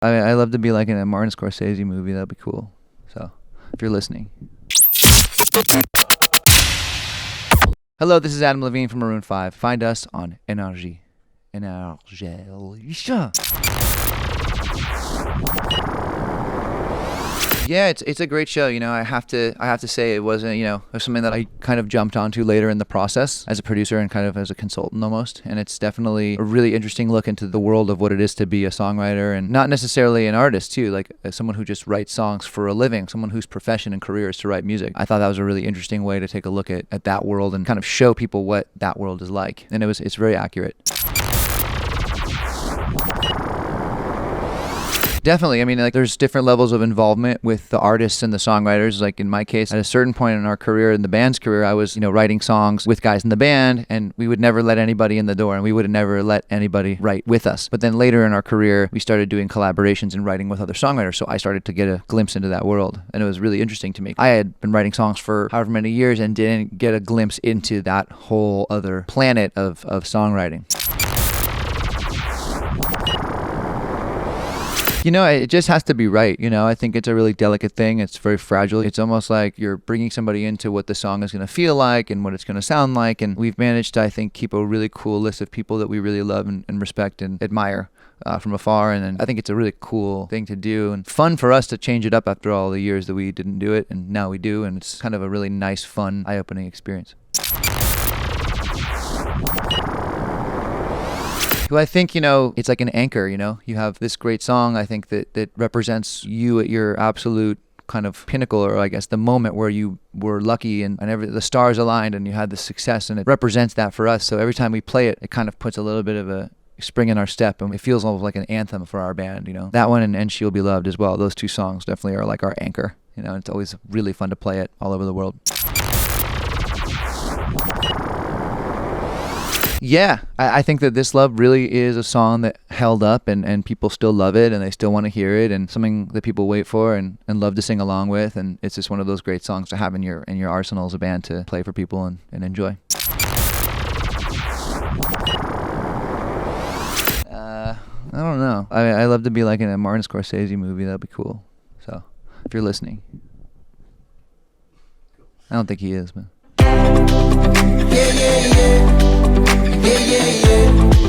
I love to be like in a Martin Scorsese movie. That'd be cool. So, if you're listening. Hello, this is Adam Levine from Maroon 5. Find us on NRJ. NRJ. Yeah, it's a great show. You know, I have to say it wasn't, it was something that I kind of jumped onto later in the process as a producer and kind of as a consultant almost. And it's definitely a really interesting look into the world of what it is to be a songwriter, and not necessarily an artist too, like someone who just writes songs for a living, someone whose profession and career is to write music. I thought that was a really interesting way to take a look at that world and kind of show people what that world is like. And it's very accurate. Definitely. I mean, like, there's different levels of involvement with the artists and the songwriters. Like in my case, at a certain point in our career, in the band's career, I was, writing songs with guys in the band, and we would never let anybody in the door, and we would never let anybody write with us. But then later in our career, we started doing collaborations and writing with other songwriters, so I started to get a glimpse into that world, and it was really interesting to me. I had been writing songs for however many years and didn't get a glimpse into that whole other planet of songwriting. It just has to be right. I think it's a really delicate thing. It's very fragile. It's almost like you're bringing somebody into what the song is going to feel like and what it's going to sound like. And we've managed to, I think, keep a really cool list of people that we really love and respect and admire from afar. And I think it's a really cool thing to do and fun for us to change it up after all the years that we didn't do it. And now we do. And it's kind of a really nice, fun, eye-opening experience. Well, I think, it's like an anchor, You have this great song, I think, that represents you at your absolute kind of pinnacle, or I guess the moment where you were lucky and the stars aligned and you had the success, and it represents that for us. So every time we play it, it kind of puts a little bit of a spring in our step, and it feels almost like an anthem for our band, That one and She'll Be Loved as well. Those two songs definitely are like our anchor, It's always really fun to play it all over the world. Yeah, I think that This Love really is a song that held up, and people still love it, and they still want to hear it, and something that people wait for and love to sing along with, and it's just one of those great songs to have in your arsenal as a band to play for people and enjoy. I don't know. I love to be like in a Martin Scorsese movie. That'd be cool. So, if you're listening. I don't think he is, but... Yeah, yeah, yeah. Yeah, yeah, yeah.